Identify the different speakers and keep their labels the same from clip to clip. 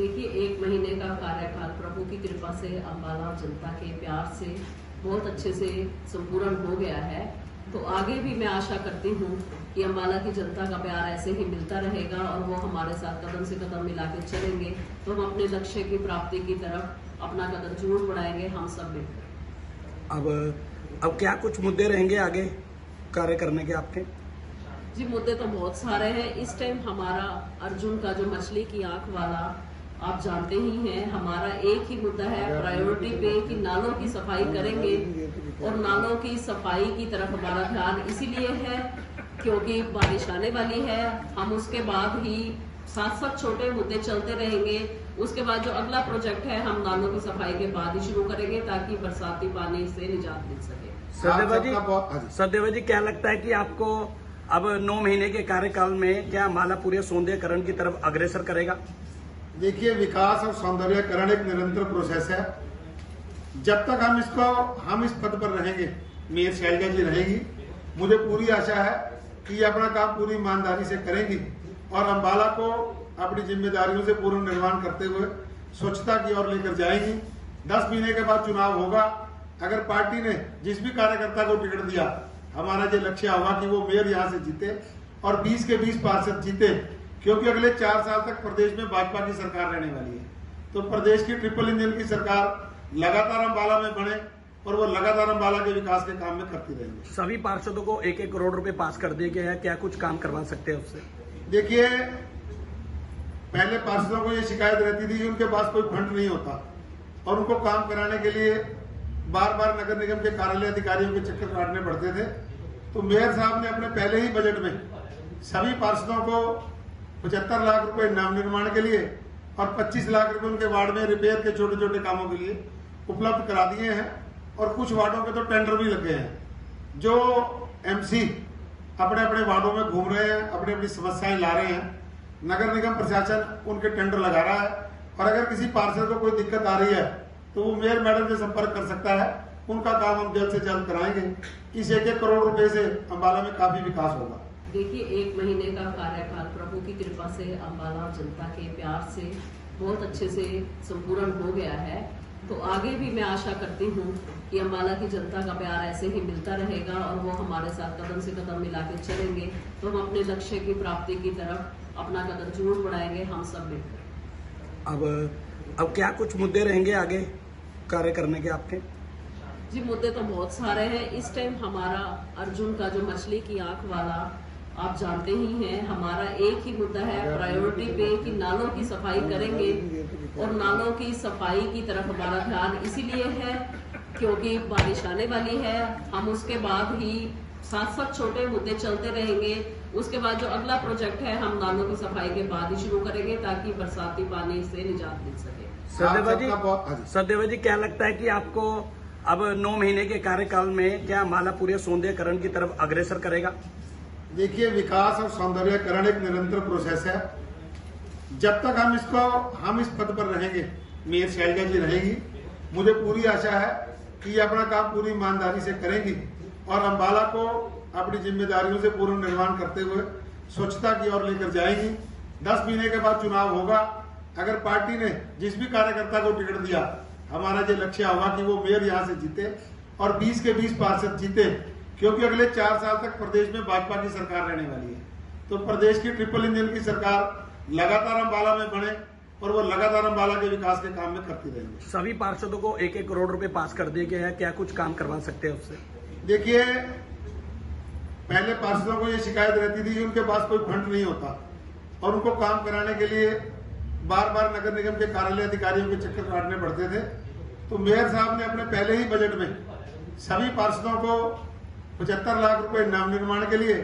Speaker 1: देखिए, 1 महीने का कार्यकाल प्रभु की कृपा से अम्बाला जनता के प्यार से बहुत अच्छे से संपूर्ण हो गया है। तो आगे भी मैं आशा करती हूँ कि अम्बाला की जनता का प्यार ऐसे ही मिलता रहेगा और वो हमारे साथ कदम से कदम मिला के चलेंगे तो हम अपने लक्ष्य की प्राप्ति की तरफ अपना कदम जरूर बढ़ाएंगे, हम सब मिलकर।
Speaker 2: अब क्या कुछ मुद्दे रहेंगे आगे कार्य करने के आपके?
Speaker 1: जी, मुद्दे तो बहुत सारे हैं। इस टाइम हमारा अर्जुन का जो मछली की आंख वाला आप जानते ही हैं, हमारा एक ही मुद्दा है प्रायोरिटी पे कि नालों की सफाई करेंगे और नालों की सफाई की तरफ हमारा ध्यान इसीलिए है क्योंकि बारिश आने वाली है। हम उसके बाद ही साथ साथ छोटे मुद्दे चलते रहेंगे। उसके बाद जो अगला प्रोजेक्ट है हम नालों की सफाई के बाद ही शुरू करेंगे ताकि बरसाती पानी से निजात मिल सके।
Speaker 2: सदेवा जी, क्या लगता है कि आपको अब 9 महीने के कार्यकाल में क्या अम्बाला पूरे सौंदर्यकरण की तरफ अग्रसर करेगा?
Speaker 3: देखिए, विकास और सौंदर्यकरण एक निरंतर प्रोसेस है। जब तक हम इस पद पर रहेंगे, मेयर शैलजा जी रहेगी, मुझे पूरी आशा है कि ये अपना काम पूरी ईमानदारी से करेंगी और अम्बाला को अपनी जिम्मेदारियों से पूर्ण निर्वहन करते हुए स्वच्छता की ओर लेकर जाएंगी। 10 महीने के बाद चुनाव होगा। अगर पार्टी ने जिस भी कार्यकर्ता को टिकट दिया, हमारा जो लक्ष्य होगा कि वो मेयर यहाँ से जीते और 20 के 20 पार्षद जीते, क्योंकि अगले 4 साल तक प्रदेश में भाजपा की सरकार रहने वाली है। तो प्रदेश की ट्रिपल इंजन की सरकार लगातार अम्बाला में बने और वो लगातार अम्बाला के विकास के काम में करती रहेंगे।
Speaker 2: सभी पार्षदों को 1-1 करोड़ रुपए पास कर दिए गए हैं, क्या कुछ काम करवा सकते हैं उससे?
Speaker 3: देखिए, पहले पार्षदों को ये शिकायत रहती थी कि उनके पास कोई फंड नहीं होता और उनको काम कराने के लिए बार बार नगर निगम के कार्यालय अधिकारियों के चक्कर काटने पड़ते थे। तो मेयर साहब ने अपने पहले ही बजट में सभी पार्षदों को 75 लाख रुपए नाम निर्माण के लिए और 25 लाख रुपए उनके वार्ड में रिपेयर के छोटे छोटे कामों के लिए उपलब्ध करा दिए हैं और कुछ वार्डों के तो टेंडर भी लग गए हैं। जो एमसी अपने अपने वार्डों में घूम रहे हैं, अपनी अपनी समस्याएं ला रहे हैं, नगर निगम प्रशासन उनके टेंडर लगा रहा है और अगर किसी पार्षद को कोई दिक्कत आ रही है तो वो मेयर मैडम से संपर्क कर सकता है। उनका काम हम जल्द से जल्द कराएंगे। इस 1-1 करोड़ रुपए से अम्बाला में काफी विकास होगा।
Speaker 1: देखिए, 1 महीने का कार्यकाल प्रभु की कृपा से अम्बाला जनता के प्यार से बहुत अच्छे से संपूर्ण हो गया है। तो आगे भी मैं आशा करती हूँ कि अम्बाला की जनता का प्यार ऐसे ही मिलता रहेगा और वो हमारे साथ कदम से कदम मिला के चलेंगे तो हम अपने लक्ष्य की प्राप्ति की तरफ अपना कदम जरूर बढ़ाएंगे, हम सब मिलकर।
Speaker 2: अब क्या कुछ मुद्दे रहेंगे आगे कार्य करने के आपके?
Speaker 1: जी, मुद्दे तो बहुत सारे हैं। इस टाइम हमारा अर्जुन का जो मछली की आंख वाला आप जानते ही हैं, हमारा एक ही मुद्दा है प्रायोरिटी पे कि नालों की सफाई करेंगे और नालों की सफाई की तरफ हमारा ध्यान इसीलिए है क्योंकि बारिश आने वाली है। हम उसके बाद ही साथ साथ छोटे मुद्दे चलते रहेंगे। उसके बाद जो अगला प्रोजेक्ट है हम नालों की सफाई के बाद ही शुरू करेंगे ताकि बरसाती पानी से निजात मिल सके।
Speaker 2: सदेवा जी, क्या लगता है कि आपको अब 9 महीने के कार्यकाल में क्या अम्बाला पूरे सौंदर्यकरण की तरफ अग्रसर करेगा?
Speaker 3: देखिए, विकास और सौंदर्यकरण एक निरंतर प्रोसेस है। जब तक हम इस पद पर रहेंगे, मेयर शैलजा जी रहेगी, मुझे पूरी आशा है कि ये अपना काम पूरी ईमानदारी से करेंगी और अम्बाला को अपनी जिम्मेदारियों से पूर्ण निर्वहन करते हुए स्वच्छता की ओर लेकर जाएंगी। 10 महीने के बाद चुनाव होगा। अगर पार्टी ने जिस भी कार्यकर्ता को टिकट दिया, हमारा जो लक्ष्य होगा कि वो मेयर यहाँ से जीते और 20 के 20 पार्षद जीते, क्योंकि अगले 4 साल तक प्रदेश में भाजपा की सरकार रहने वाली है। तो प्रदेश की ट्रिपल इंजन की सरकार लगातार अम्बाला में बने और वो लगातार अम्बाला के विकास के काम में करती रहेंगे।
Speaker 2: सभी पार्षदों को 1-1 करोड़ रुपए पास कर दिए गए हैं, क्या कुछ काम करवा सकते हैं उससे?
Speaker 3: देखिए, पहले पार्षदों को ये शिकायत रहती थी कि उनके पास कोई फंड नहीं होता और उनको काम कराने के लिए बार बार नगर निगम के कार्यालय अधिकारियों के चक्कर काटने पड़ते थे। तो मेयर साहब ने अपने पहले ही बजट में सभी पार्षदों को 75 लाख रुपए नाम निर्माण के लिए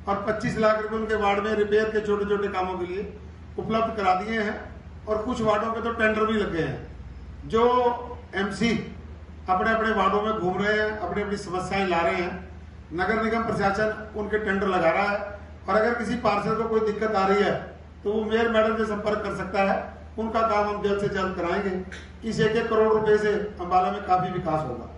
Speaker 3: और 25 लाख रुपए उनके वार्ड में रिपेयर के छोटे छोटे कामों के लिए उपलब्ध करा दिए हैं और कुछ वार्डों के तो टेंडर भी लग गए हैं। जो एमसी अपने अपने वार्डों में घूम रहे हैं, अपनी अपनी समस्याएं ला रहे हैं, नगर निगम प्रशासन उनके टेंडर लगा रहा है और अगर किसी पार्षद को कोई दिक्कत आ रही है तो वो मेयर मैडम से संपर्क कर सकता है। उनका काम हम जल्द से जल्द कराएंगे। इस 1-1 करोड़ रुपए से अम्बाला में काफी विकास होगा।